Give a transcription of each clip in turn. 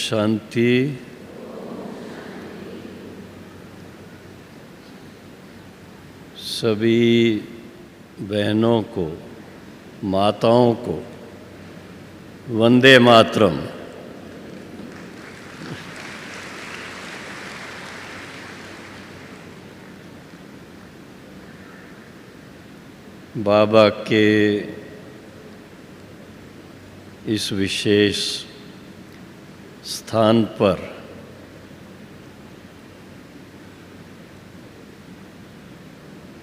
शांति। सभी बहनों को, माताओं को वंदे मातरम। बाबा के इस विशेष स्थान पर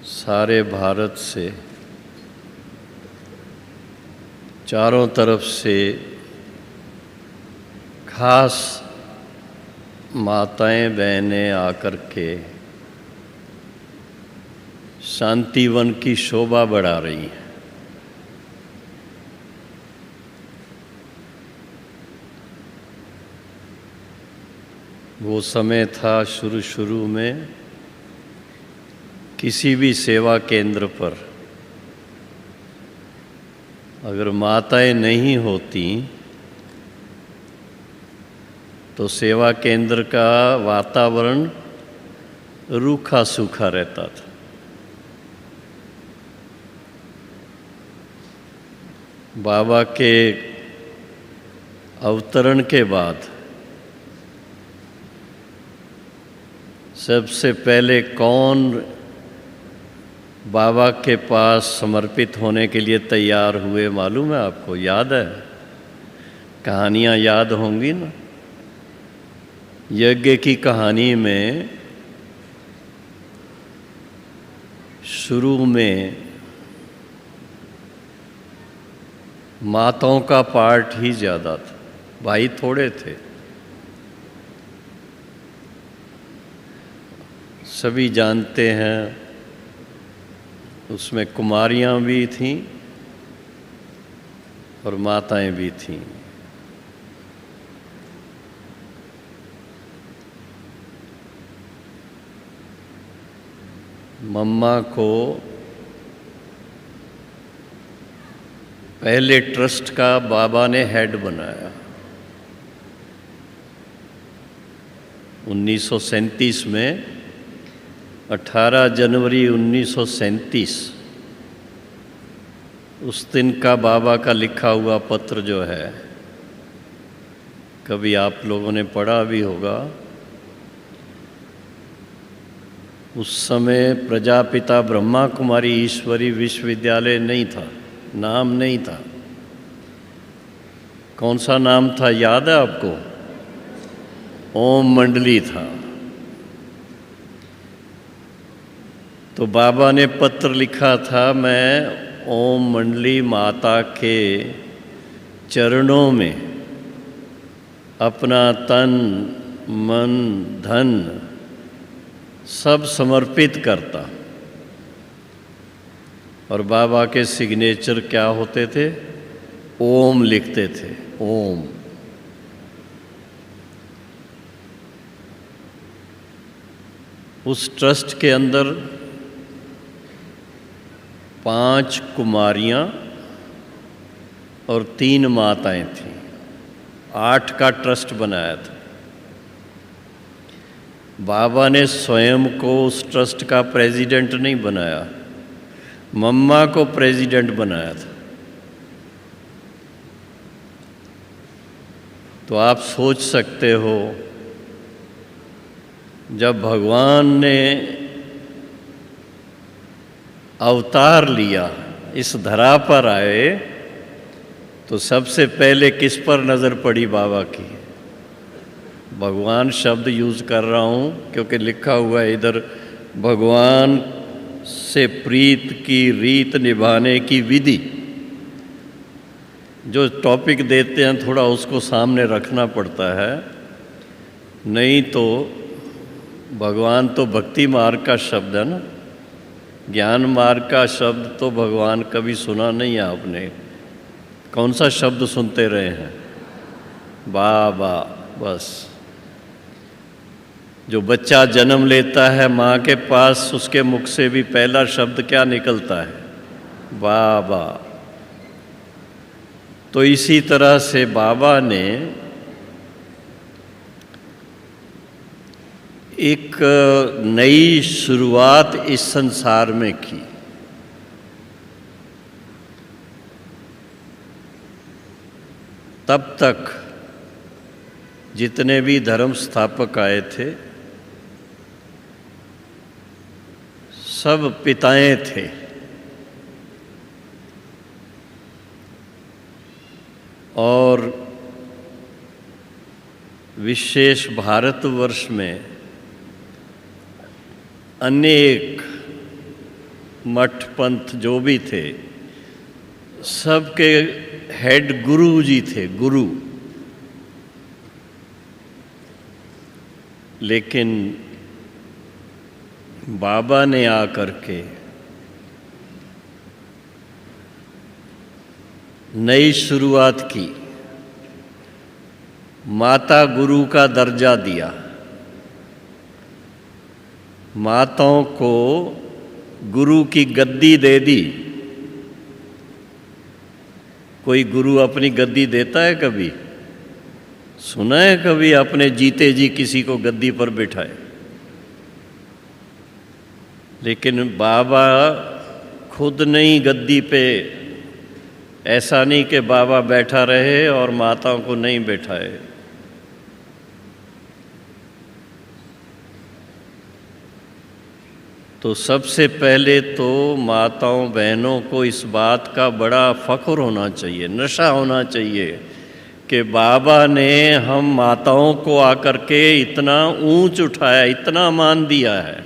सारे भारत से, चारों तरफ से खास माताएं बहनें आकर के शांतिवन की शोभा बढ़ा रही हैं। वो समय था शुरू में किसी भी सेवा केंद्र पर अगर माताएं नहीं होती तो सेवा केंद्र का वातावरण रूखा सूखा रहता था। बाबा के अवतरण के बाद सबसे पहले कौन बाबा के पास समर्पित होने के लिए तैयार हुए मालूम है आपको? याद है? कहानियाँ याद होंगी ना। यज्ञ की कहानी में शुरू में माताओं का पार्ट ही ज़्यादा था, भाई थोड़े थे। सभी जानते हैं उसमें कुमारियाँ भी थीं और माताएं भी थीं। मम्मा को पहले ट्रस्ट का बाबा ने हेड बनाया 1937 में। 18 जनवरी 1937 उस दिन का बाबा का लिखा हुआ पत्र जो है, कभी आप लोगों ने पढ़ा भी होगा। उस समय प्रजापिता ब्रह्मा कुमारी ईश्वरी विश्वविद्यालय नहीं था, नाम नहीं था। कौन सा नाम था याद है आपको? ओम मंडली था। तो बाबा ने पत्र लिखा था, मैं ओम मंडली माता के चरणों में अपना तन मन धन सब समर्पित करता। और बाबा के सिग्नेचर क्या होते थे? ओम लिखते थे, ओम। उस ट्रस्ट के अंदर 5 कुमारियाँ और 3 माताएं थीं। 8 का ट्रस्ट बनाया था। बाबा ने स्वयं को उस ट्रस्ट का प्रेसिडेंट नहीं बनाया, मम्मा को प्रेसिडेंट बनाया था। तो आप सोच सकते हो, जब भगवान ने अवतार लिया, इस धरा पर आए, तो सबसे पहले किस पर नज़र पड़ी बाबा की? भगवान शब्द यूज़ कर रहा हूँ क्योंकि लिखा हुआ है इधर, भगवान से प्रीत की रीत निभाने की विधि। जो टॉपिक देते हैं थोड़ा उसको सामने रखना पड़ता है, नहीं तो भगवान तो भक्ति मार्ग का शब्द है ना, ज्ञान मार्ग का शब्द तो भगवान कभी सुना नहीं है आपने। कौन सा शब्द सुनते रहे हैं? बाबा। बस जो बच्चा जन्म लेता है माँ के पास, उसके मुख से भी पहला शब्द क्या निकलता है? बाबा। तो इसी तरह से बाबा ने एक नई शुरुआत इस संसार में की। तब तक जितने भी धर्म स्थापक आए थे सब पिताएं थे। और विशेष भारतवर्ष में अनेक मठ पंथ जो भी थे सबके हेड गुरु जी थे, गुरु। लेकिन बाबा ने आकर के नई शुरुआत की, माता गुरु का दर्जा दिया, माताओं को गुरु की गद्दी दे दी। कोई गुरु अपनी गद्दी देता है कभी? सुना है कभी अपने जीते जी किसी को गद्दी पर बिठाए? लेकिन बाबा खुद नहीं गद्दी पे, ऐसा नहीं कि बाबा बैठा रहे और माताओं को नहीं बैठाए। तो सबसे पहले तो माताओं बहनों को इस बात का बड़ा फ़ख्र होना चाहिए, नशा होना चाहिए कि बाबा ने हम माताओं को आकर के इतना ऊंच उठाया, इतना मान दिया है।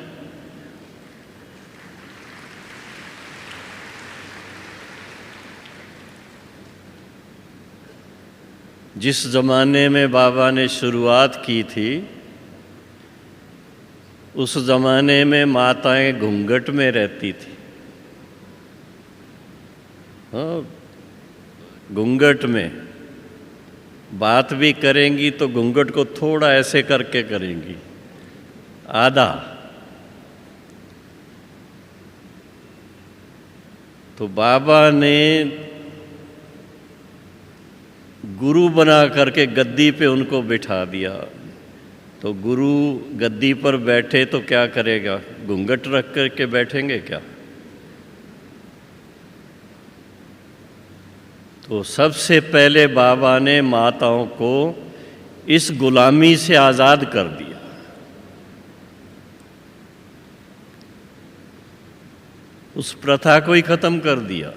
जिस ज़माने में बाबा ने शुरुआत की थी उस ज़माने में माताएं घूंघट में रहती थी। हाँ, घूंघट में बात भी करेंगी तो घूंघट को थोड़ा ऐसे करके करेंगी, आधा। तो बाबा ने गुरु बना करके गद्दी पे उनको बिठा दिया। तो गुरु गद्दी पर बैठे तो क्या करेगा? घूंघट रख करके बैठेंगे क्या? तो सबसे पहले बाबा ने माताओं को इस गुलामी से आज़ाद कर दिया। उस प्रथा को ही ख़त्म कर दिया।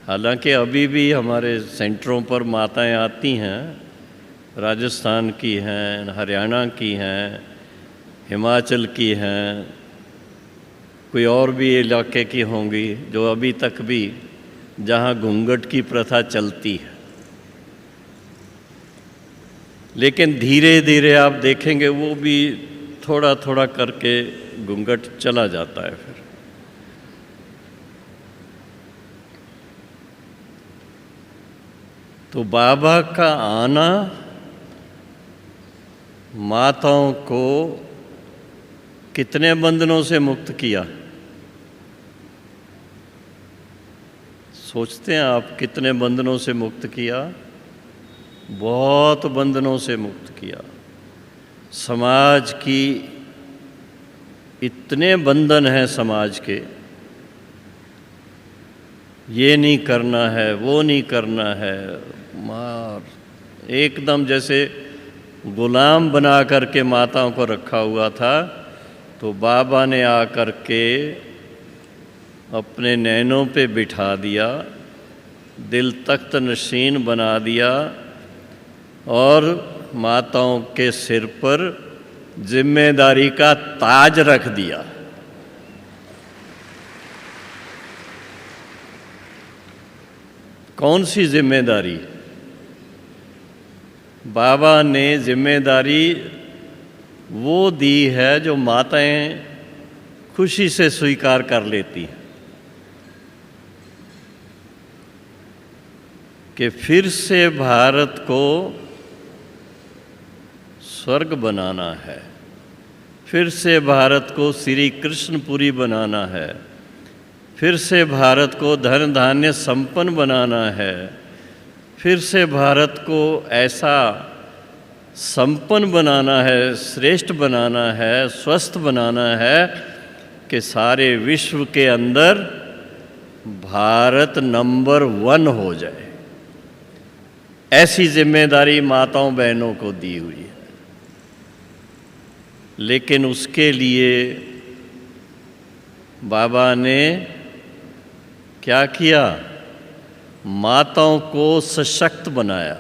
हालांकि अभी भी हमारे सेंटरों पर माताएं आती हैं, राजस्थान की हैं, हरियाणा की हैं, हिमाचल की हैं, कोई और भी इलाके की होंगी जो अभी तक भी जहाँ घूंघट की प्रथा चलती है। लेकिन धीरे धीरे आप देखेंगे वो भी थोड़ा थोड़ा करके घूंघट चला जाता है। फिर तो बाबा का आना माताओं को कितने बंधनों से मुक्त किया? सोचते हैं आप कितने बंधनों से मुक्त किया? बहुत बंधनों से मुक्त किया। समाज की इतने बंधन हैं समाज के, ये नहीं करना है, वो नहीं करना है, मार एकदम जैसे गुलाम बना करके माताओं को रखा हुआ था। तो बाबा ने आकर के अपने नैनों पे बिठा दिया, दिल तख्त नशीन बना दिया और माताओं के सिर पर जिम्मेदारी का ताज रख दिया। कौन सी जिम्मेदारी? बाबा ने जिम्मेदारी वो दी है जो माताएं खुशी से स्वीकार कर लेती हैं कि फिर से भारत को स्वर्ग बनाना है, फिर से भारत को श्री कृष्णपुरी बनाना है, फिर से भारत को धन धान्य संपन्न बनाना है, फिर से भारत को ऐसा संपन्न बनाना है, श्रेष्ठ बनाना है, स्वस्थ बनाना है कि सारे विश्व के अंदर भारत नंबर 1 हो जाए। ऐसी जिम्मेदारी माताओं बहनों को दी हुई है। लेकिन उसके लिए बाबा ने क्या किया? माताओं को सशक्त बनाया,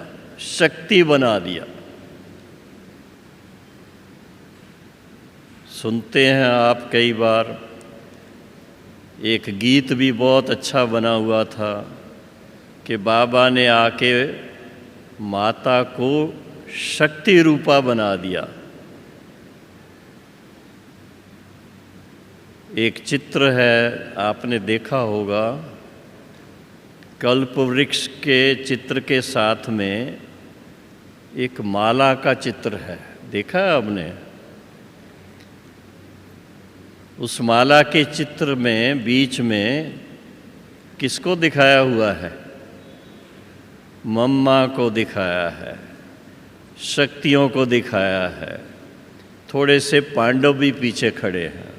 शक्ति बना दिया। सुनते हैं आप कई बार, एक गीत भी बहुत अच्छा बना हुआ था कि बाबा ने आके माता को शक्ति रूपा बना दिया। एक चित्र है, आपने देखा होगा, कल्प वृक्ष के चित्र के साथ में एक माला का चित्र है, देखा है आपने? उस माला के चित्र में बीच में किसको दिखाया हुआ है? मम्मा को दिखाया है, शक्तियों को दिखाया है, थोड़े से पांडव भी पीछे खड़े हैं।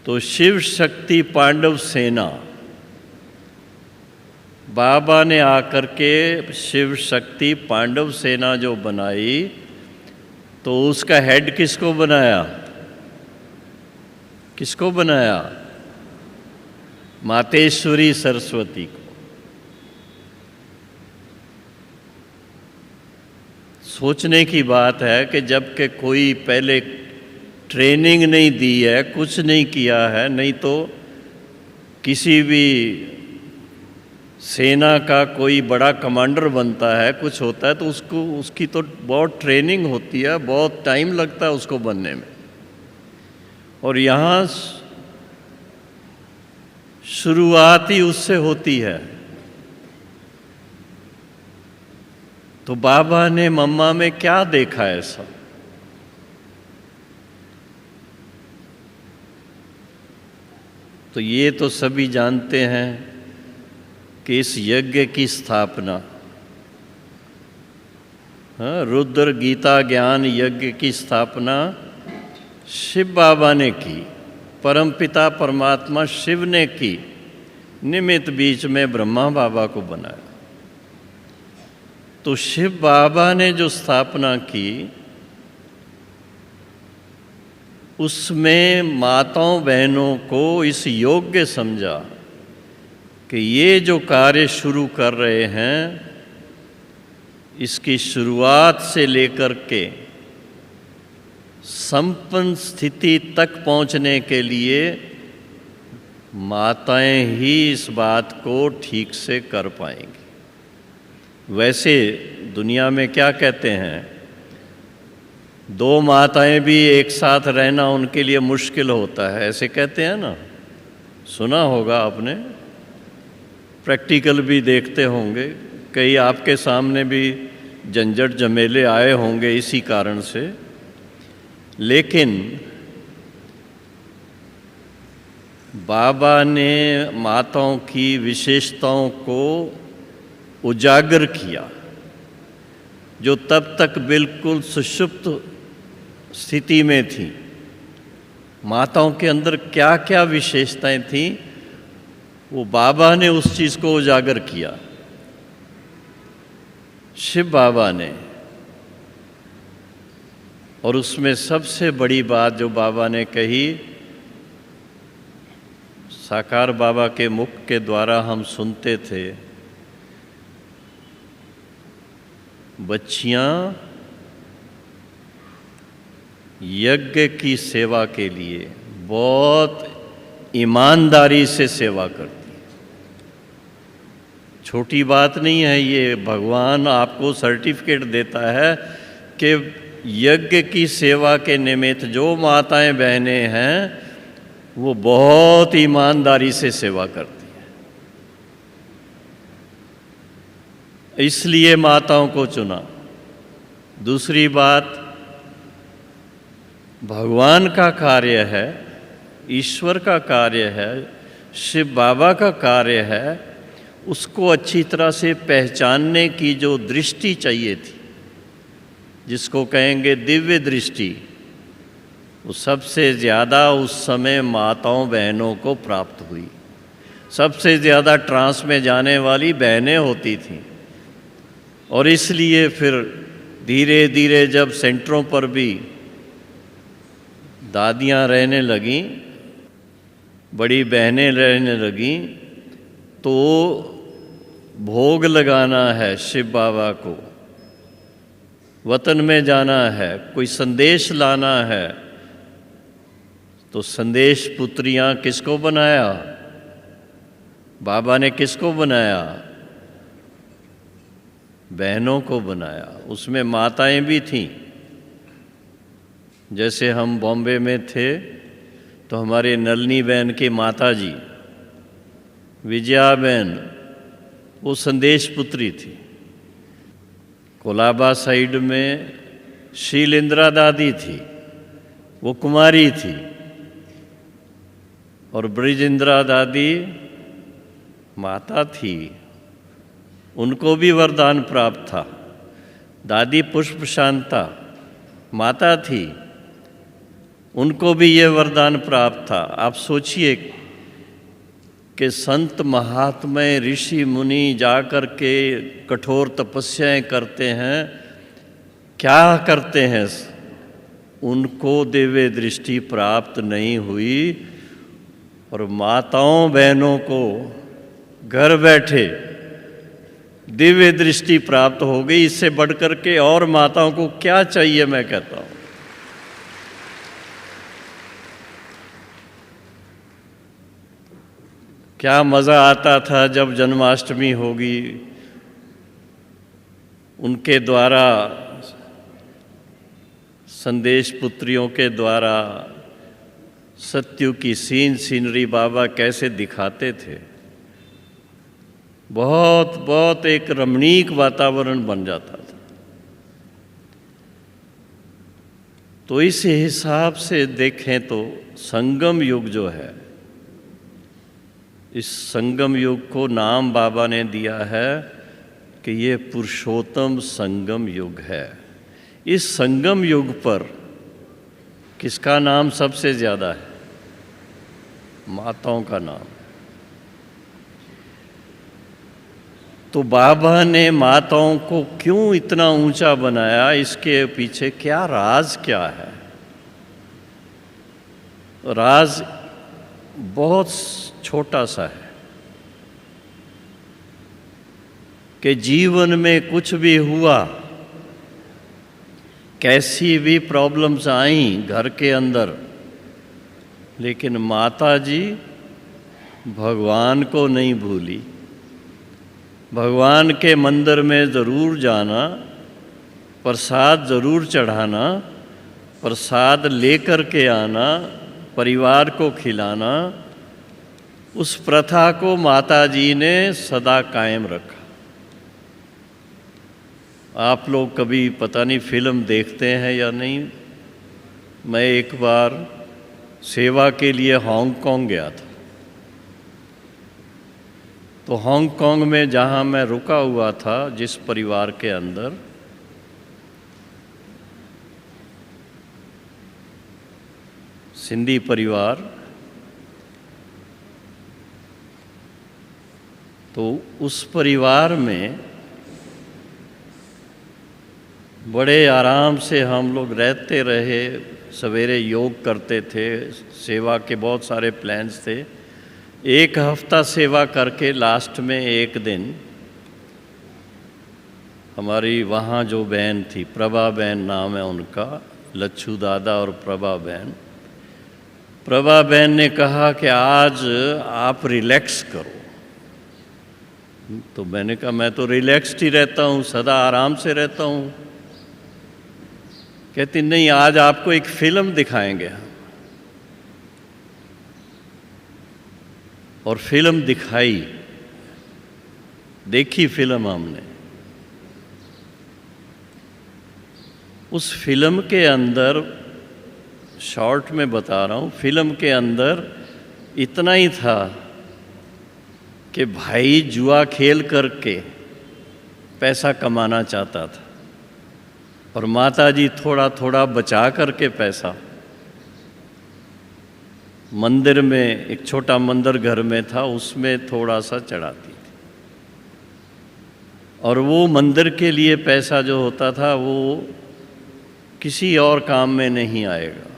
तो शिव शक्ति पांडव सेना, बाबा ने आकर के शिव शक्ति पांडव सेना जो बनाई, तो उसका हेड किसको बनाया? किसको बनाया? मातेश्वरी सरस्वती को। सोचने की बात है कि जबकि कोई पहले ट्रेनिंग नहीं दी है, कुछ नहीं किया है, नहीं तो किसी भी सेना का कोई बड़ा कमांडर बनता है, कुछ होता है तो उसकी तो बहुत ट्रेनिंग होती है, बहुत टाइम लगता है उसको बनने में। और यहाँ शुरुआत ही उससे होती है। तो बाबा ने मम्मा में क्या देखा ऐसा? तो ये तो सभी जानते हैं कि इस यज्ञ की स्थापना, रुद्र गीता ज्ञान यज्ञ की स्थापना शिव बाबा ने की, परमपिता परमात्मा शिव ने की। निमित्त बीच में ब्रह्मा बाबा को बनाया। तो शिव बाबा ने जो स्थापना की, उसमें माताओं बहनों को इस योग्य समझा कि ये जो कार्य शुरू कर रहे हैं, इसकी शुरुआत से लेकर के संपन्न स्थिति तक पहुंचने के लिए माताएं ही इस बात को ठीक से कर पाएंगी। वैसे दुनिया में क्या कहते हैं, 2 माताएं भी एक साथ रहना उनके लिए मुश्किल होता है, ऐसे कहते हैं ना, सुना होगा आपने, प्रैक्टिकल भी देखते होंगे, कई आपके सामने भी झंझट झमेले आए होंगे इसी कारण से। लेकिन बाबा ने माताओं की विशेषताओं को उजागर किया, जो तब तक बिल्कुल सुषुप्त स्थिति में थी। माताओं के अंदर क्या क्या विशेषताएं थीं, वो बाबा ने उस चीज़ को उजागर किया, शिव बाबा ने। और उसमें सबसे बड़ी बात जो बाबा ने कही, साकार बाबा के मुख के द्वारा हम सुनते थे, बच्चियां यज्ञ की सेवा के लिए बहुत ईमानदारी से सेवा करती हैं। छोटी बात नहीं है ये, भगवान आपको सर्टिफिकेट देता है कि यज्ञ की सेवा के निमित्त जो माताएं बहनें हैं वो बहुत ईमानदारी से सेवा करती हैं। इसलिए माताओं को चुना। दूसरी बात, भगवान का कार्य है, ईश्वर का कार्य है, शिव बाबा का कार्य है, उसको अच्छी तरह से पहचानने की जो दृष्टि चाहिए थी, जिसको कहेंगे दिव्य दृष्टि, वो सबसे ज़्यादा उस समय माताओं बहनों को प्राप्त हुई। सबसे ज़्यादा ट्रांस में जाने वाली बहनें होती थीं। और इसलिए फिर धीरे धीरे जब सेंटरों पर भी दादियाँ रहने लगीं, बड़ी बहनें रहने लगीं, तो भोग लगाना है शिव बाबा को, वतन में जाना है, कोई संदेश लाना है, तो संदेश पुत्रियाँ किसको बनाया? बाबा ने किसको बनाया? बहनों को बनाया। उसमें माताएं भी थीं। जैसे हम बॉम्बे में थे तो हमारे नलनी बहन की माता जी विजया बहन, वो संदेश पुत्री थी। कोलाबा साइड में शीलेंद्रा दादी थी, वो कुमारी थी। और ब्रिजेंद्रा दादी माता थी, उनको भी वरदान प्राप्त था। दादी पुष्प शांता माता थी, उनको भी ये वरदान प्राप्त था। आप सोचिए कि संत महात्मा ऋषि मुनि जाकर के कठोर तपस्याएं करते हैं, क्या करते हैं, उनको दिव्य दृष्टि प्राप्त नहीं हुई। और माताओं बहनों को घर बैठे दिव्य दृष्टि प्राप्त हो गई। इससे बढ़कर के और माताओं को क्या चाहिए, मैं कहता हूँ। क्या मज़ा आता था जब जन्माष्टमी होगी, उनके द्वारा, संदेश पुत्रियों के द्वारा सत्यु की सीनरी बाबा कैसे दिखाते थे। बहुत बहुत एक रमणीक वातावरण बन जाता था। तो इस हिसाब से देखें तो संगम युग जो है, इस संगम युग को नाम बाबा ने दिया है कि ये पुरुषोत्तम संगम युग है। इस संगम युग पर किसका नाम सबसे ज़्यादा है? माताओं का नाम। तो बाबा ने माताओं को क्यों इतना ऊंचा बनाया, इसके पीछे क्या राज क्या है? राज बहुत छोटा सा है कि जीवन में कुछ भी हुआ, कैसी भी प्रॉब्लम्स आई घर के अंदर, लेकिन माता जी भगवान को नहीं भूली। भगवान के मंदिर में ज़रूर जाना, प्रसाद ज़रूर चढ़ाना, प्रसाद लेकर के आना, परिवार को खिलाना, उस प्रथा को माता जी ने सदा कायम रखा। आप लोग कभी पता नहीं फिल्म देखते हैं या नहीं। मैं एक बार सेवा के लिए हांगकांग गया था। तो हांगकांग में जहाँ मैं रुका हुआ था, जिस परिवार के अंदर, सिंधी परिवार, तो उस परिवार में बड़े आराम से हम लोग रहते रहे। सवेरे योग करते थे, सेवा के बहुत सारे प्लान्स थे। एक हफ्ता सेवा करके लास्ट में एक दिन हमारी वहाँ जो बहन थी, प्रभा बहन नाम है उनका, लच्छू दादा और प्रभा बहन, प्रभा बहन ने कहा कि आज आप रिलैक्स करो। तो मैंने कहा मैं तो रिलैक्स्ड ही रहता हूँ, सदा आराम से रहता हूँ। कहती नहीं, आज आपको एक फिल्म दिखाएंगे। और फिल्म दिखाई, देखी फिल्म हमने। उस फिल्म के अंदर, शॉर्ट में बता रहा हूँ, फिल्म के अंदर इतना ही था कि भाई जुआ खेल करके पैसा कमाना चाहता था और माता जी थोड़ा थोड़ा बचा करके पैसा मंदिर में, एक छोटा मंदिर घर में था, उसमें थोड़ा सा चढ़ाती थी। और वो मंदिर के लिए पैसा जो होता था वो किसी और काम में नहीं आएगा।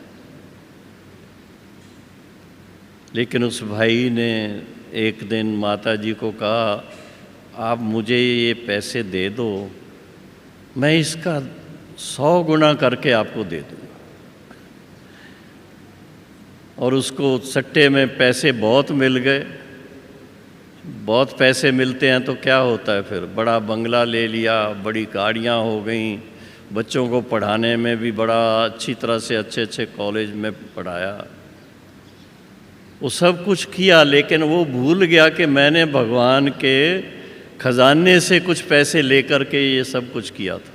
लेकिन उस भाई ने एक दिन माता जी को कहा, आप मुझे ये पैसे दे दो, मैं इसका 100 गुना करके आपको दे दूँ। और उसको सट्टे में पैसे बहुत मिल गए। बहुत पैसे मिलते हैं तो क्या होता है, फिर बड़ा बंगला ले लिया, बड़ी गाड़ियाँ हो गईं, बच्चों को पढ़ाने में भी बड़ा अच्छी तरह से अच्छे अच्छे कॉलेज में पढ़ाया। वो सब कुछ किया, लेकिन वो भूल गया कि मैंने भगवान के खजाने से कुछ पैसे लेकर के ये सब कुछ किया था।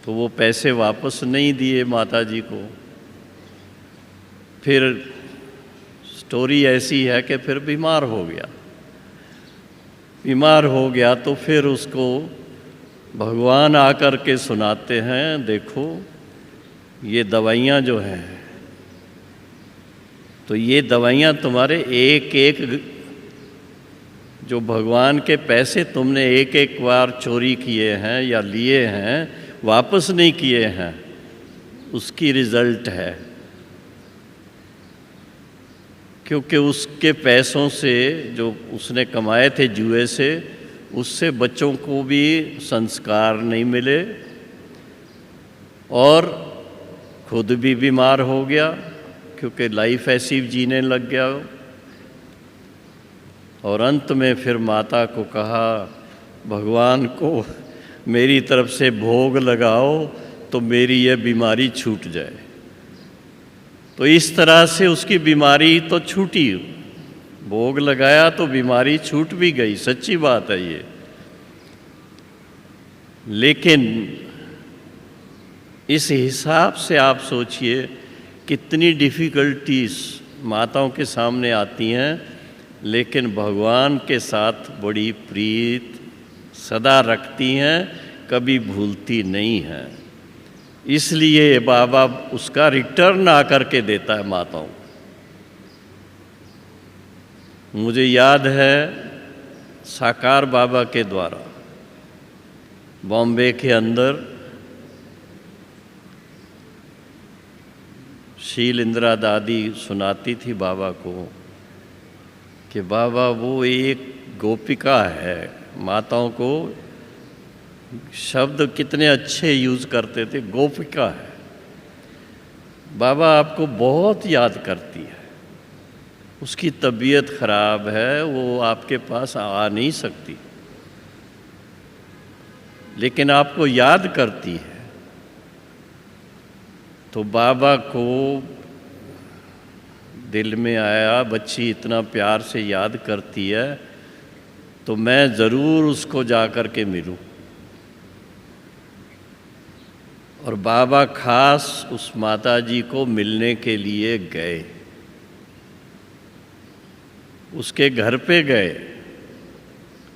तो वो पैसे वापस नहीं दिए माता जी को। फिर स्टोरी ऐसी है कि फिर बीमार हो गया। बीमार हो गया तो फिर उसको भगवान आकर के सुनाते हैं, देखो ये दवाइयाँ जो हैं, तो ये दवाइयाँ तुम्हारे एक एक, जो भगवान के पैसे तुमने एक एक बार चोरी किए हैं या लिए हैं, वापस नहीं किए हैं, उसकी रिज़ल्ट है। क्योंकि उसके पैसों से जो उसने कमाए थे जुए से, उससे बच्चों को भी संस्कार नहीं मिले और खुद भी बीमार हो गया, क्योंकि लाइफ ऐसी जीने लग गया। और अंत में फिर माता को कहा, भगवान को मेरी तरफ से भोग लगाओ तो मेरी यह बीमारी छूट जाए। तो इस तरह से उसकी बीमारी तो छूटी, भोग लगाया तो बीमारी छूट भी गई, सच्ची बात है ये। लेकिन इस हिसाब से आप सोचिए कितनी डिफ़िकल्टीज माताओं के सामने आती हैं, लेकिन भगवान के साथ बड़ी प्रीत सदा रखती हैं, कभी भूलती नहीं हैं। इसलिए बाबा उसका रिटर्न आकर के देता है माताओं। मुझे याद है साकार बाबा के द्वारा बॉम्बे के अंदर शील इंदिरा दादी सुनाती थी बाबा को कि बाबा वो एक गोपिका है। माताओं को शब्द कितने अच्छे यूज़ करते थे, गोपिका है। बाबा आपको बहुत याद करती है, उसकी तबीयत ख़राब है, वो आपके पास आ नहीं सकती, लेकिन आपको याद करती है। तो बाबा को दिल में आया, बच्ची इतना प्यार से याद करती है तो मैं ज़रूर उसको जा कर के मिलूं। और बाबा खास उस माता जी को मिलने के लिए गए, उसके घर पे गए,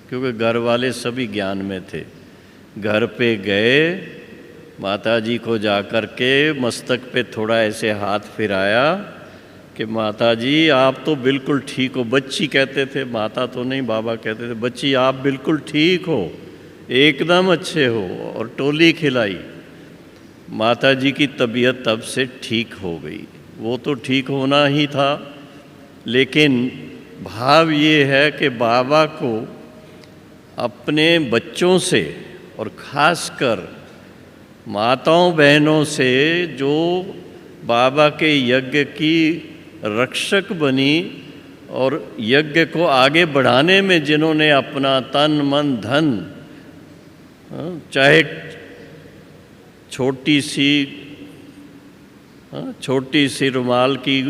क्योंकि घर वाले सभी ज्ञान में थे। घर पे गए, माता जी को जाकर के मस्तक पे थोड़ा ऐसे हाथ फिराया कि माता जी आप तो बिल्कुल ठीक हो। बच्ची कहते थे, माता तो नहीं, बाबा कहते थे, बच्ची आप बिल्कुल ठीक हो, एकदम अच्छे हो। और टोली खिलाई। माता जी की तबीयत तब से ठीक हो गई। वो तो ठीक होना ही था, लेकिन भाव ये है कि बाबा को अपने बच्चों से और ख़ासकर माताओं बहनों से, जो बाबा के यज्ञ की रक्षक बनी और यज्ञ को आगे बढ़ाने में जिन्होंने अपना तन मन धन, चाहे छोटी सी रुमाल की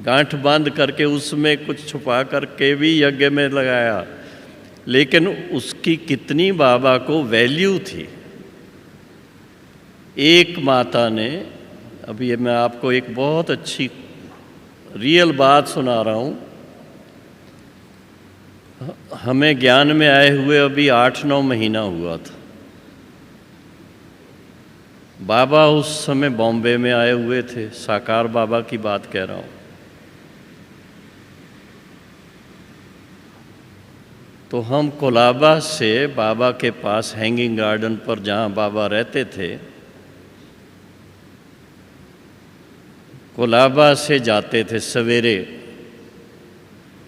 गांठ बांध करके उसमें कुछ छुपा करके भी यज्ञ में लगाया, लेकिन उसकी कितनी बाबा को वैल्यू थी। एक माता ने, अभी मैं आपको एक बहुत अच्छी रियल बात सुना रहा हूँ। हमें ज्ञान में आए हुए अभी 8-9 महीना हुआ था। बाबा उस समय बॉम्बे में आए हुए थे, साकार बाबा की बात कह रहा हूँ। तो हम कोलाबा से बाबा के पास हैंगिंग गार्डन पर जहाँ बाबा रहते थे, कोलाबा से जाते थे सवेरे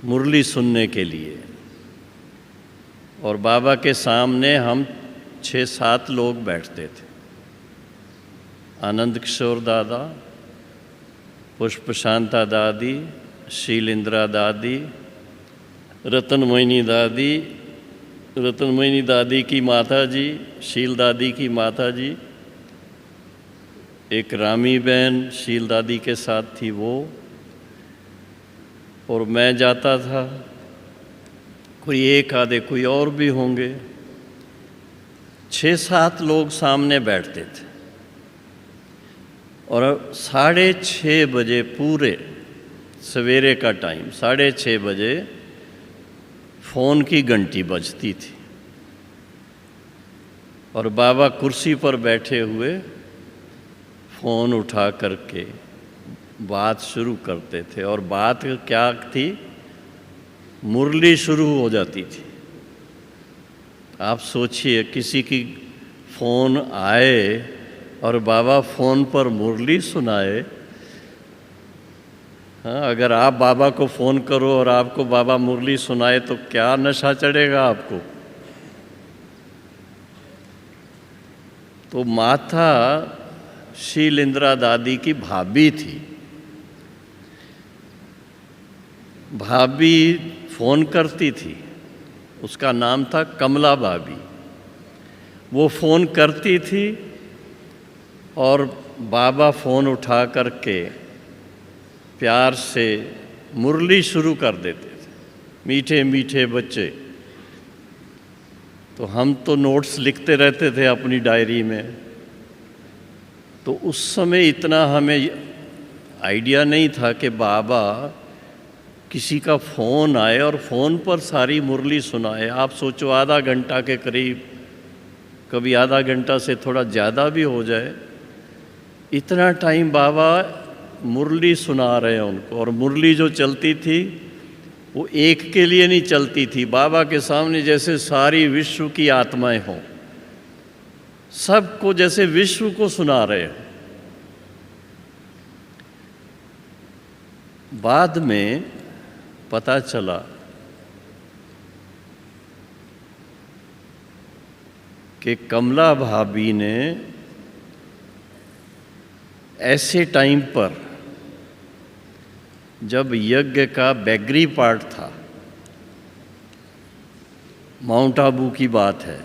मुरली सुनने के लिए। और बाबा के सामने हम 6-7 लोग बैठते थे। आनंद किशोर दादा, पुष्प शांता दादी, शीलेंद्रा दादी, रतन मोहिनी दादी की माता जी, शील दादी की माता जी, एक रामी बहन शील दादी के साथ थी वो, और मैं जाता था। कोई एक आधे कोई और भी होंगे। 6-7 लोग सामने बैठते थे। और 6:30 बजे पूरे सवेरे का टाइम, 6:30 बजे फ़ोन की घंटी बजती थी और बाबा कुर्सी पर बैठे हुए फ़ोन उठा करके बात शुरू करते थे। और बात क्या थी? मुरली शुरू हो जाती थी। आप सोचिए, किसी की फ़ोन आए और बाबा फ़ोन पर मुरली सुनाए। हाँ, अगर आप बाबा को फ़ोन करो और आपको बाबा मुरली सुनाए तो क्या नशा चढ़ेगा आपको। तो माता शीलेंद्रा दादी की भाभी थी। भाभी फ़ोन करती थी, उसका नाम था कमला भाभी। वो फ़ोन करती थी और बाबा फ़ोन उठा करके प्यार से मुरली शुरू कर देते थे। मीठे मीठे बच्चे। तो हम तो नोट्स लिखते रहते थे अपनी डायरी में। तो उस समय इतना हमें आइडिया नहीं था कि बाबा किसी का फ़ोन आए और फ़ोन पर सारी मुरली सुनाए। आप सोचो, आधा घंटा के करीब, कभी आधा घंटा से थोड़ा ज़्यादा भी हो जाए, इतना टाइम बाबा मुरली सुना रहे हैं उनको। और मुरली जो चलती थी वो एक के लिए नहीं चलती थी, बाबा के सामने जैसे सारी विश्व की आत्माएं हों, सबको जैसे विश्व को सुना रहे हैं। बाद में पता चला कि कमला भाभी ने ऐसे टाइम पर, जब यज्ञ का बैगरी पार्ट था, माउंट आबू की बात है,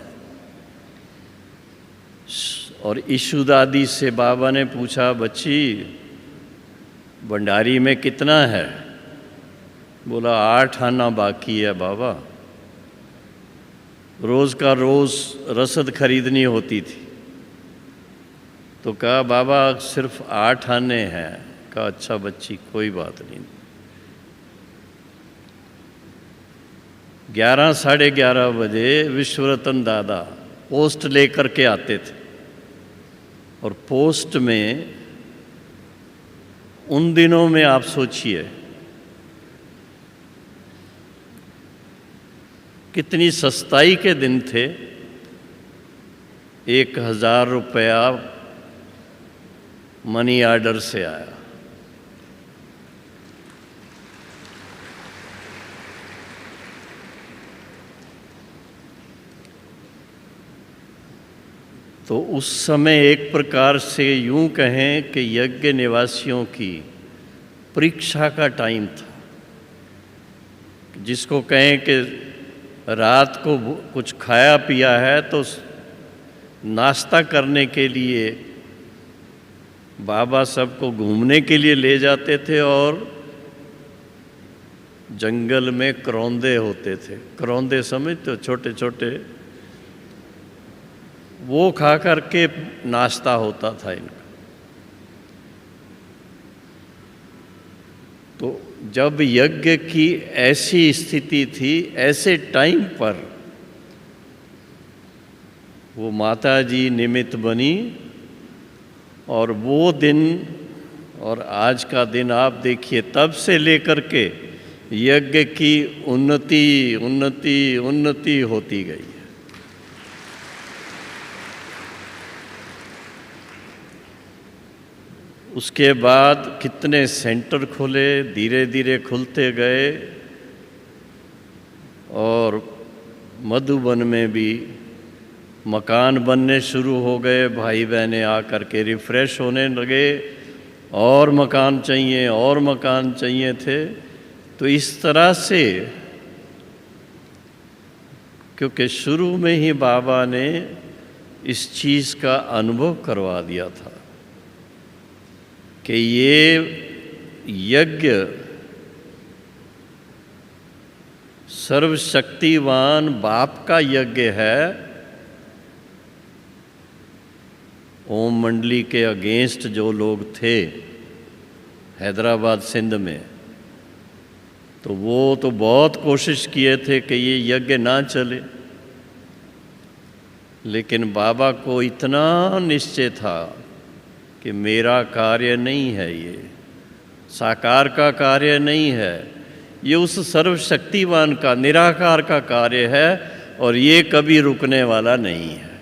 और ईशु दादी से बाबा ने पूछा, बच्ची भंडारी में कितना है? बोला 8 आना बाकी है बाबा। रोज़ का रोज़ रसद खरीदनी होती थी। तो कहा बाबा सिर्फ 8 आने हैं। कहा अच्छा बच्ची, कोई बात नहीं। 11 साढ़े 11 बजे विश्वरतन दादा पोस्ट लेकर के आते थे। और पोस्ट में उन दिनों में आप सोचिए कितनी सस्ताई के दिन थे। 1000 रुपया मनी ऑर्डर से आया। तो उस समय एक प्रकार से यूं कहें कि यज्ञ निवासियों की परीक्षा का टाइम था। जिसको कहें कि रात को कुछ खाया पिया है तो नाश्ता करने के लिए बाबा सबको घूमने के लिए ले जाते थे। और जंगल में करौंदे होते थे, करौंदे समझते हो, छोटे छोटे, वो खा कर के नाश्ता होता था इनका। तो जब यज्ञ की ऐसी स्थिति थी, ऐसे टाइम पर वो माता जी निमित्त बनी, और वो दिन और आज का दिन आप देखिए, तब से लेकर के यज्ञ की उन्नति उन्नति उन्नति होती गई। उसके बाद कितने सेंटर खुले, धीरे धीरे खुलते गए, और मधुबन में भी मकान बनने शुरू हो गए। भाई बहनें आकर के रिफ़्रेश होने लगे, और मकान चाहिए और मकान चाहिए थे। तो इस तरह से, क्योंकि शुरू में ही बाबा ने इस चीज़ का अनुभव करवा दिया था कि ये यज्ञ सर्वशक्तिवान बाप का यज्ञ है। ओम मंडली के अगेंस्ट जो लोग थे हैदराबाद सिंध में, तो वो तो बहुत कोशिश किए थे कि ये यज्ञ ना चले, लेकिन बाबा को इतना निश्चय था कि मेरा कार्य नहीं है, ये साकार का कार्य नहीं है, ये उस सर्वशक्तिवान का निराकार का कार्य है, और ये कभी रुकने वाला नहीं है।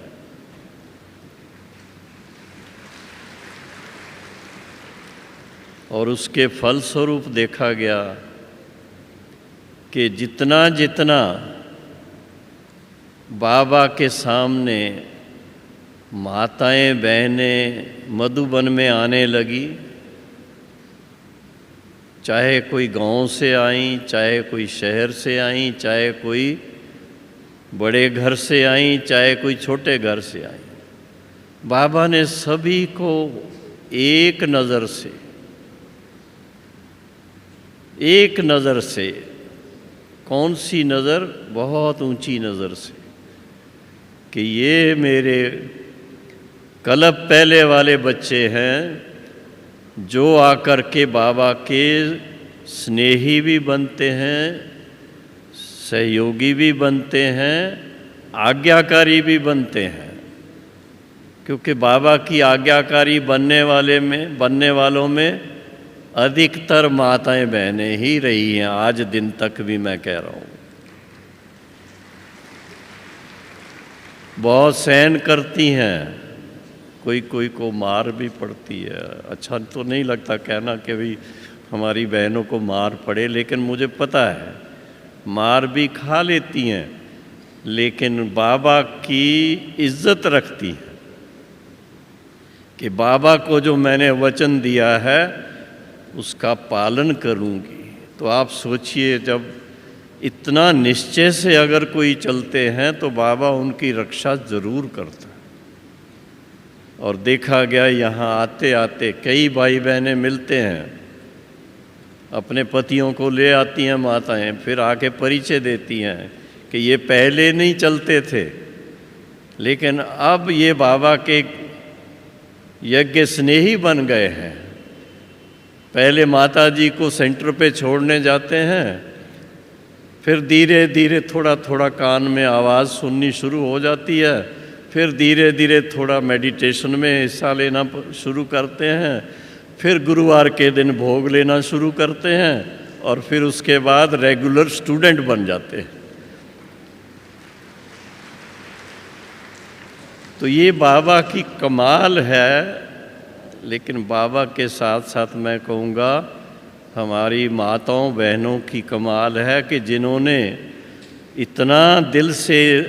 और उसके फलस्वरूप देखा गया कि जितना जितना बाबा के सामने माताएं बहनें मधुबन में आने लगी, चाहे कोई गांव से आई, चाहे कोई शहर से आई, चाहे कोई बड़े घर से आई, चाहे कोई छोटे घर से आई, बाबा ने सभी को एक नज़र से, कौन सी नज़र? बहुत ऊंची नज़र से, कि ये मेरे कल्प पहले वाले बच्चे हैं, जो आकर के बाबा के स्नेही भी बनते हैं, सहयोगी भी बनते हैं, आज्ञाकारी भी बनते हैं। क्योंकि बाबा की आज्ञाकारी बनने वालों में अधिकतर माताएं बहनें ही रही हैं, आज दिन तक भी मैं कह रहा हूँ। बहुत सहन करती हैं, कोई को मार भी पड़ती है। अच्छा तो नहीं लगता कहना कि भाई हमारी बहनों को मार पड़े, लेकिन मुझे पता है मार भी खा लेती हैं, लेकिन बाबा की इज्जत रखती हैं कि बाबा को जो मैंने वचन दिया है उसका पालन करूंगी। तो आप सोचिए, जब इतना निश्चय से अगर कोई चलते हैं तो बाबा उनकी रक्षा ज़रूर करता है। और देखा गया यहाँ आते आते कई भाई बहनें मिलते हैं, अपने पतियों को ले आती हैं माताएं, फिर आके परिचय देती हैं कि ये पहले नहीं चलते थे, लेकिन अब ये बाबा के यज्ञ स्नेही बन गए हैं। पहले माता जी को सेंटर पे छोड़ने जाते हैं, फिर धीरे धीरे थोड़ा थोड़ा कान में आवाज़ सुननी शुरू हो जाती है, फिर धीरे धीरे थोड़ा मेडिटेशन में हिस्सा लेना शुरू करते हैं, फिर गुरुवार के दिन भोग लेना शुरू करते हैं, और फिर उसके बाद रेगुलर स्टूडेंट बन जाते हैं। तो ये बाबा की कमाल है। लेकिन बाबा के साथ साथ मैं कहूँगा हमारी माताओं बहनों की कमाल है कि जिन्होंने इतना दिल से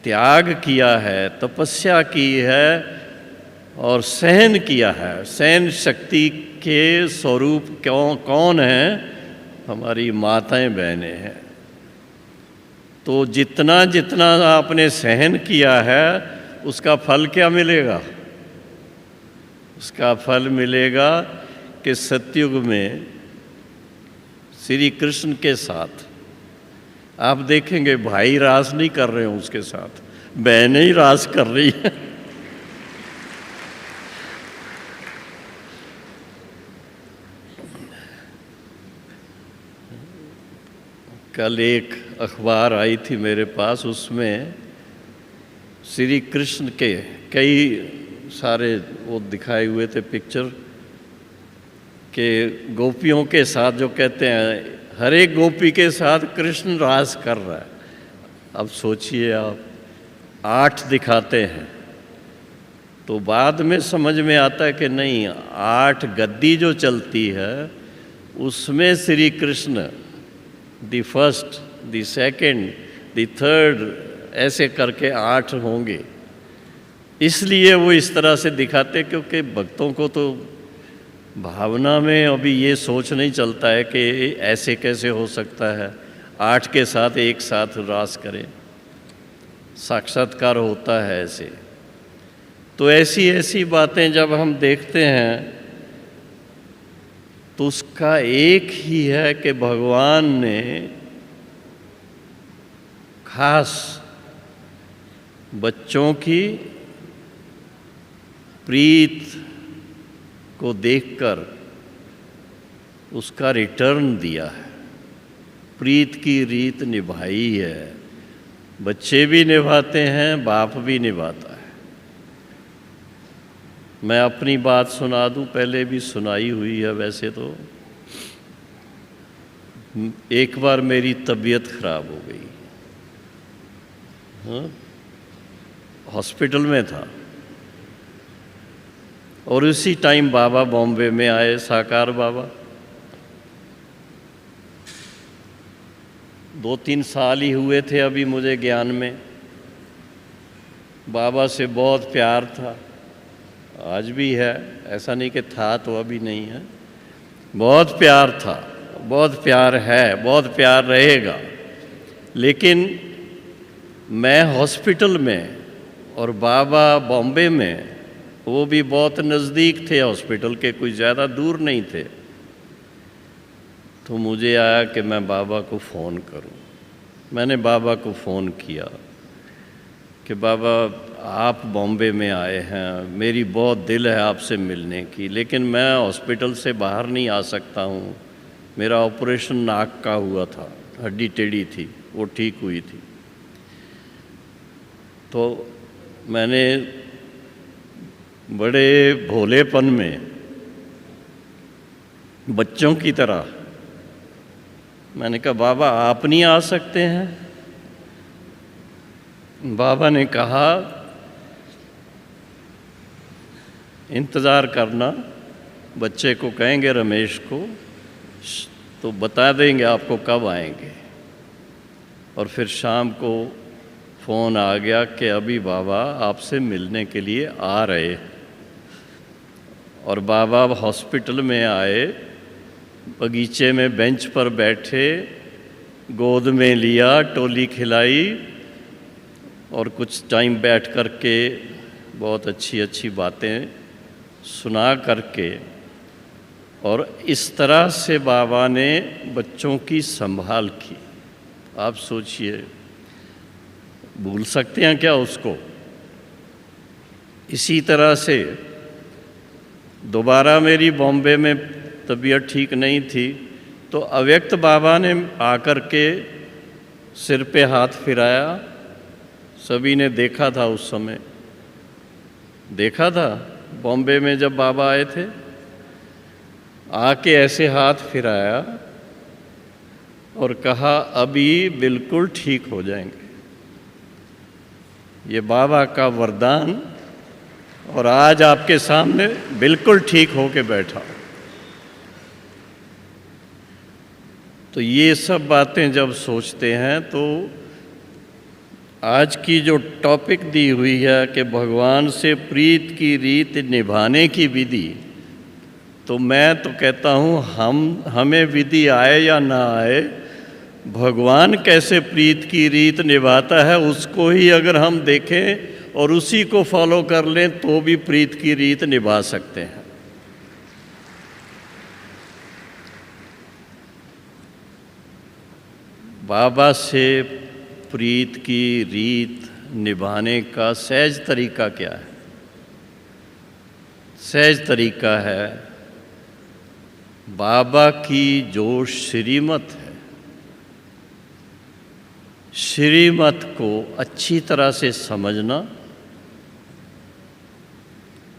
त्याग किया है, तपस्या की है और सहन किया है। सहन शक्ति के स्वरूप कौन है? हमारी माताएं बहनें हैं। तो जितना जितना आपने सहन किया है उसका फल क्या मिलेगा? उसका फल मिलेगा कि सतयुग में श्री कृष्ण के साथ आप देखेंगे भाई रास नहीं कर रहे हैं उसके साथ, बहनें ही रास कर रही हैं। कल एक अखबार आई थी मेरे पास, उसमें श्री कृष्ण के कई सारे वो दिखाए हुए थे पिक्चर के गोपियों के साथ, जो कहते हैं हर एक गोपी के साथ कृष्ण रास कर रहा है। अब सोचिए आप, 8 दिखाते हैं तो बाद में समझ में आता है कि नहीं, 8 गद्दी जो चलती है उसमें Shri Krishna the first, the second, the third, ऐसे करके 8 होंगे। इसलिए वो इस तरह से दिखाते, क्योंकि भक्तों को तो भावना में अभी ये सोच नहीं चलता है कि ऐसे कैसे हो सकता है 8 के साथ एक साथ रास करें, साक्षात्कार होता है ऐसे। तो ऐसी ऐसी बातें जब हम देखते हैं तो उसका एक ही है कि भगवान ने खास बच्चों की प्रीत को देखकर उसका रिटर्न दिया है। प्रीत की रीत निभाई है, बच्चे भी निभाते हैं, बाप भी निभाता है। मैं अपनी बात सुना दूं, पहले भी सुनाई हुई है वैसे तो। एक बार मेरी तबीयत खराब हो गई, हॉस्पिटल में था, और उसी टाइम बाबा बॉम्बे में आए, साकार बाबा। 2-3 साल ही हुए थे अभी मुझे ज्ञान में। बाबा से बहुत प्यार था, आज भी है, ऐसा नहीं कि था तो अभी नहीं है। बहुत प्यार था, बहुत प्यार है, बहुत प्यार रहेगा। लेकिन मैं हॉस्पिटल में और बाबा बॉम्बे में, वो भी बहुत नज़दीक थे हॉस्पिटल के, कोई ज़्यादा दूर नहीं थे। तो मुझे आया कि मैं बाबा को फ़ोन करूं। मैंने बाबा को फ़ोन किया कि बाबा आप बॉम्बे में आए हैं, मेरी बहुत दिल है आपसे मिलने की, लेकिन मैं हॉस्पिटल से बाहर नहीं आ सकता हूं। मेरा ऑपरेशन नाक का हुआ था, हड्डी टेढ़ी थी, वो ठीक हुई थी। तो मैंने बड़े भोलेपन में, बच्चों की तरह मैंने कहा बाबा आप नहीं आ सकते हैं? बाबा ने कहा इंतज़ार करना, बच्चे को कहेंगे रमेश को, तो बता देंगे आपको कब आएंगे। और फिर शाम को फ़ोन आ गया कि अभी बाबा आपसे मिलने के लिए आ रहे हैं। और बाबा हॉस्पिटल में आए, बगीचे में बेंच पर बैठे, गोद में लिया, टोली खिलाई, और कुछ टाइम बैठ कर के बहुत अच्छी अच्छी बातें सुना करके, और इस तरह से बाबा ने बच्चों की संभाल की। आप सोचिए, भूल सकते हैं क्या उसको? इसी तरह से दोबारा मेरी बॉम्बे में तबीयत ठीक नहीं थी, तो अव्यक्त बाबा ने आकर के सिर पे हाथ फिराया। सभी ने देखा था, उस समय देखा था बॉम्बे में जब बाबा आए थे, आके ऐसे हाथ फिराया और कहा अभी बिल्कुल ठीक हो जाएंगे। ये बाबा का वरदान, और आज आपके सामने बिल्कुल ठीक होके बैठा। तो ये सब बातें जब सोचते हैं तो आज की जो टॉपिक दी हुई है कि भगवान से प्रीत की रीत निभाने की विधि, तो मैं तो कहता हूँ हमें विधि आए या ना आए, भगवान कैसे प्रीत की रीत निभाता है उसको ही अगर हम देखें और उसी को फॉलो कर लें तो भी प्रीत की रीत निभा सकते हैं। बाबा से प्रीत की रीत निभाने का सहज तरीका क्या है? सहज तरीका है, बाबा की जो श्रीमत है, श्रीमत को अच्छी तरह से समझना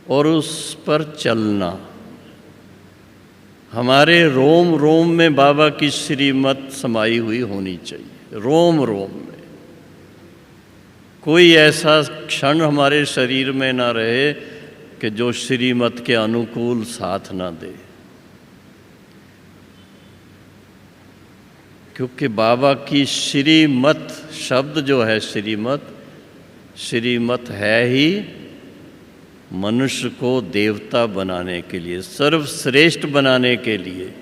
और उस पर चलना। हमारे रोम रोम में बाबा की श्रीमत समाई हुई होनी चाहिए, रोम रोम में। कोई ऐसा क्षण हमारे शरीर में ना रहे कि जो श्रीमत के अनुकूल साथ ना दे। क्योंकि बाबा की श्रीमत शब्द जो है, श्रीमत है ही मनुष्य को देवता बनाने के लिए, सर्वश्रेष्ठ बनाने के लिए।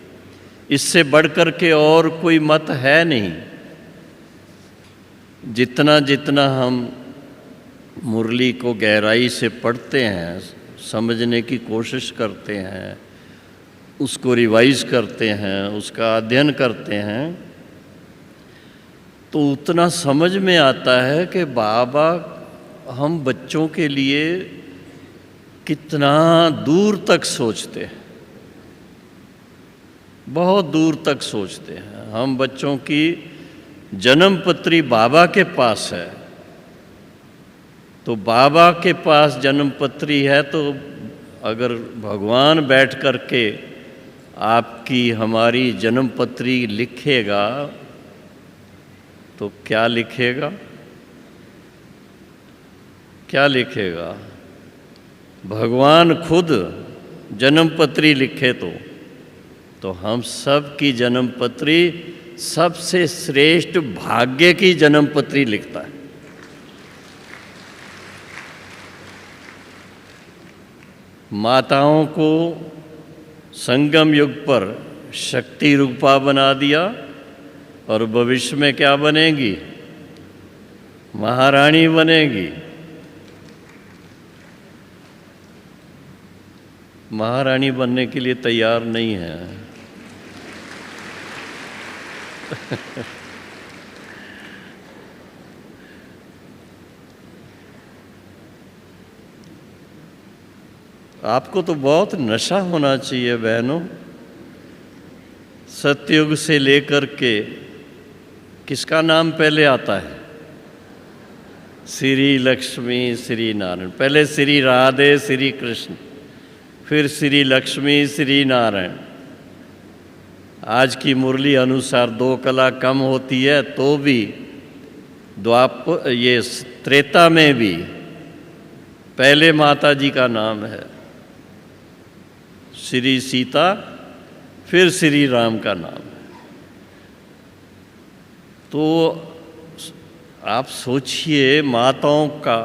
इससे बढ़कर के और कोई मत है नहीं। जितना जितना हम मुरली को गहराई से पढ़ते हैं, समझने की कोशिश करते हैं, उसको रिवाइज करते हैं, उसका अध्ययन करते हैं, तो उतना समझ में आता है कि बाबा हम बच्चों के लिए कितना दूर तक सोचते हैं, बहुत दूर तक सोचते हैं। हम बच्चों की जन्म पत्री बाबा के पास है, तो बाबा के पास जन्म पत्री है, तो अगर भगवान बैठ कर के आपकी हमारी जन्म पत्री लिखेगा तो क्या लिखेगा? क्या लिखेगा? भगवान खुद जन्म पत्री लिखे तो हम सब की जन्म पत्री सबसे श्रेष्ठ भाग्य की जन्म पत्री लिखता है। माताओं को संगम युग पर शक्ति रूपा बना दिया और भविष्य में क्या बनेगी? महारानी बनेगी। महारानी बनने के लिए तैयार नहीं है। आपको तो बहुत नशा होना चाहिए बहनों। सतयुग से लेकर के किसका नाम पहले आता है? श्री लक्ष्मी, श्री नारायण। पहले श्री राधे, श्री कृष्ण, फिर श्री लक्ष्मी, श्री नारायण। आज की मुरली अनुसार 2 कला कम होती है, तो भी ये त्रेता में भी पहले माता जी का नाम है श्री सीता, फिर श्री राम का नाम है। तो आप सोचिए, माताओं का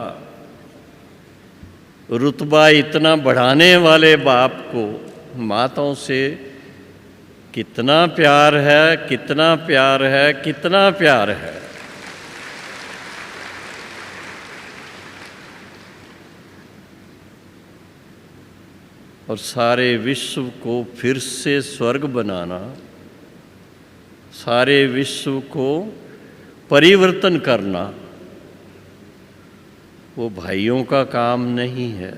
रुतबा इतना बढ़ाने वाले बाप को माताओं से कितना प्यार है, कितना प्यार है, कितना प्यार है। और सारे विश्व को फिर से स्वर्ग बनाना, सारे विश्व को परिवर्तन करना, वो भाइयों का काम नहीं है।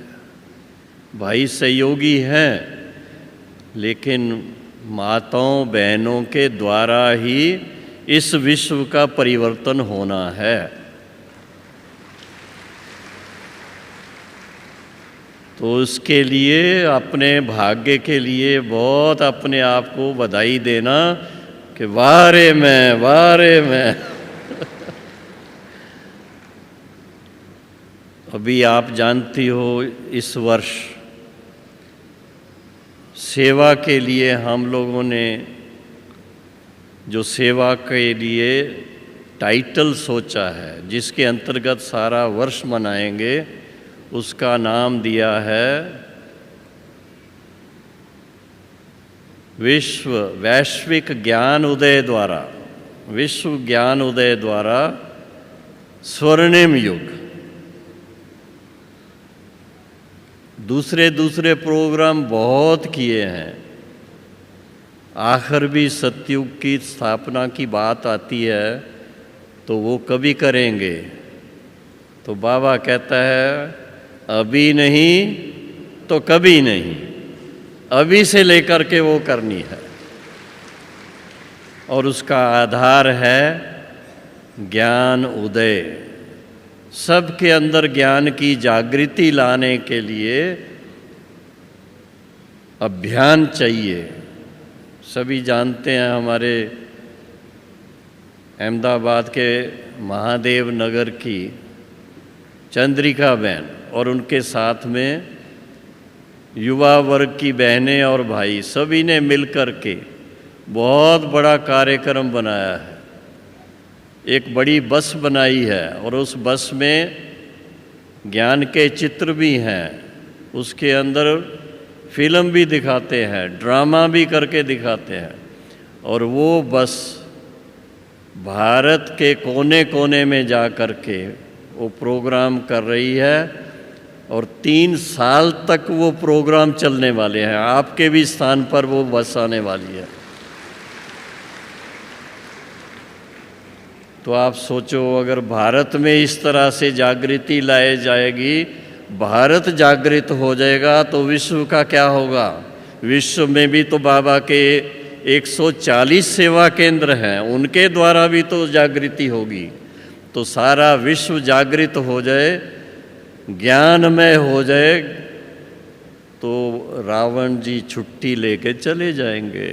भाई सहयोगी हैं, लेकिन माताओं बहनों के द्वारा ही इस विश्व का परिवर्तन होना है। तो उसके लिए, अपने भाग्य के लिए बहुत अपने आप को बधाई देना कि वारे में अभी आप जानती हो, इस वर्ष सेवा के लिए हम लोगों ने जो सेवा के लिए टाइटल सोचा है, जिसके अंतर्गत सारा वर्ष मनाएंगे, उसका नाम दिया है वैश्विक ज्ञान उदय द्वारा, विश्व ज्ञान उदय द्वारा स्वर्णिम युग। दूसरे प्रोग्राम बहुत किए हैं, आखिर भी सतयुग की स्थापना की बात आती है तो वो कभी करेंगे। तो बाबा कहता है अभी नहीं तो कभी नहीं, अभी से लेकर के वो करनी है। और उसका आधार है ज्ञान उदय, सबके अंदर ज्ञान की जागृति लाने के लिए अभियान चाहिए। सभी जानते हैं हमारे अहमदाबाद के महादेव नगर की चंद्रिका बहन और उनके साथ में युवा वर्ग की बहनें और भाई सभी ने मिलकर के बहुत बड़ा कार्यक्रम बनाया है। एक बड़ी बस बनाई है और उस बस में ज्ञान के चित्र भी हैं, उसके अंदर फिल्म भी दिखाते हैं, ड्रामा भी करके दिखाते हैं। और वो बस भारत के कोने कोने में जा कर के वो प्रोग्राम कर रही है और 3 साल तक वो प्रोग्राम चलने वाले हैं। आपके भी स्थान पर वो बस आने वाली है। तो आप सोचो, अगर भारत में इस तरह से जागृति लाई जाएगी, भारत जागृत हो जाएगा तो विश्व का क्या होगा। विश्व में भी तो बाबा के 140 सेवा केंद्र हैं, उनके द्वारा भी तो जागृति होगी। तो सारा विश्व जागृत हो जाए, ज्ञानमय हो जाए, तो रावण जी छुट्टी लेके चले जाएंगे।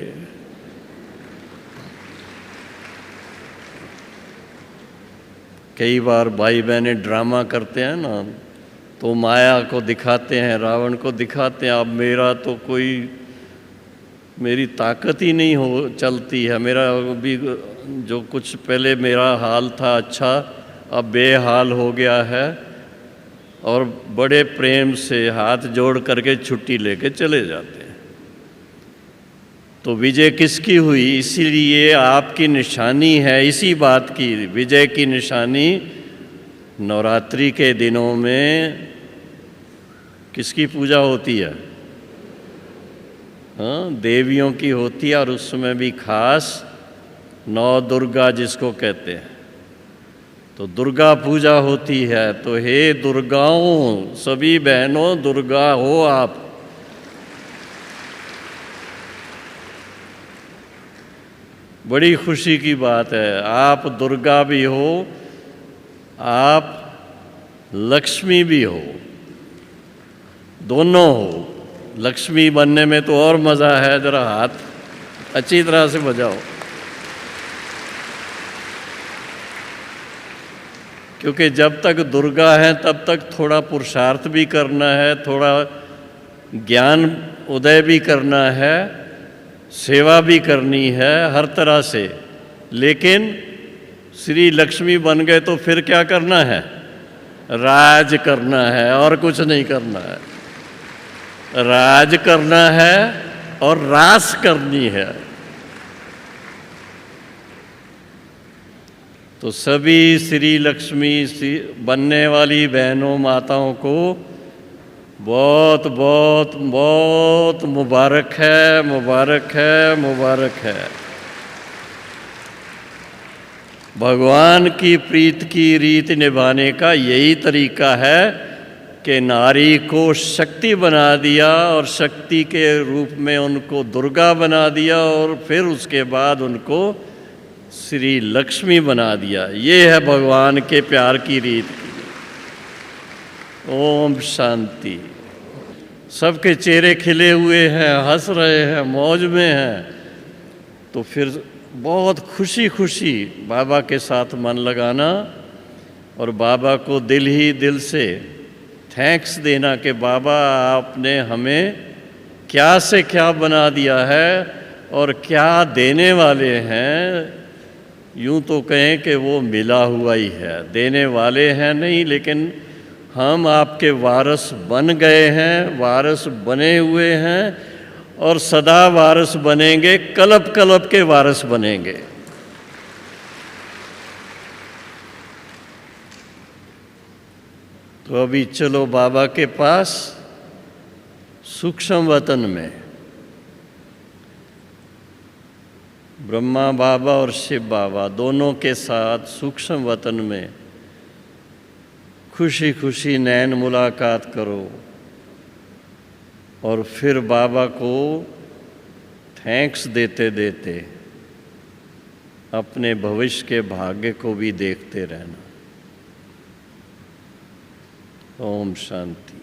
कई बार भाई बहनें ड्रामा करते हैं ना, तो माया को दिखाते हैं, रावण को दिखाते हैं, अब मेरा तो कोई, मेरी ताकत ही नहीं हो चलती है, मेरा भी जो कुछ पहले मेरा हाल था अच्छा, अब बेहाल हो गया है। और बड़े प्रेम से हाथ जोड़ करके छुट्टी लेके चले जाते हैं। तो विजय किसकी हुई? इसीलिए आपकी निशानी है इसी बात की, विजय की निशानी नवरात्रि के दिनों में किसकी पूजा होती है? हाँ, देवियों की होती है। और उस समय भी खास 9 दुर्गा जिसको कहते हैं, तो दुर्गा पूजा होती है। तो हे दुर्गाओं, सभी बहनों दुर्गा हो आप। बड़ी खुशी की बात है, आप दुर्गा भी हो, आप लक्ष्मी भी हो, दोनों हो। लक्ष्मी बनने में तो और मज़ा है, ज़रा हाथ अच्छी तरह से बजाओ। क्योंकि जब तक दुर्गा है तब तक थोड़ा पुरुषार्थ भी करना है, थोड़ा ज्ञान उदय भी करना है, सेवा भी करनी है हर तरह से। लेकिन श्री लक्ष्मी बन गए तो फिर क्या करना है? राज करना है और कुछ नहीं करना है। राज करना है और रास करनी है। तो सभी श्री लक्ष्मी बनने वाली बहनों माताओं को बहुत बहुत बहुत मुबारक है, मुबारक है, मुबारक है। भगवान की प्रीत की रीत निभाने का यही तरीका है कि नारी को शक्ति बना दिया और शक्ति के रूप में उनको दुर्गा बना दिया और फिर उसके बाद उनको श्री लक्ष्मी बना दिया। ये है भगवान के प्यार की रीत। ओम शांति। सबके चेहरे खिले हुए हैं, हंस रहे हैं, मौज में हैं। तो फिर बहुत खुशी खुशी बाबा के साथ मन लगाना और बाबा को दिल ही दिल से थैंक्स देना कि बाबा आपने हमें क्या से क्या बना दिया है और क्या देने वाले हैं। यूँ तो कहें कि वो मिला हुआ ही है, देने वाले हैं नहीं, लेकिन हम आपके वारस बन गए हैं, वारस बने हुए हैं और सदा वारस बनेंगे, कल्प कल्प के वारस बनेंगे। तो अभी चलो बाबा के पास सूक्ष्म वतन में। ब्रह्मा बाबा और शिव बाबा दोनों के साथ सूक्ष्म वतन में खुशी खुशी नैन मुलाकात करो और फिर बाबा को थैंक्स देते देते अपने भविष्य के भाग्य को भी देखते रहना। ओम शांति।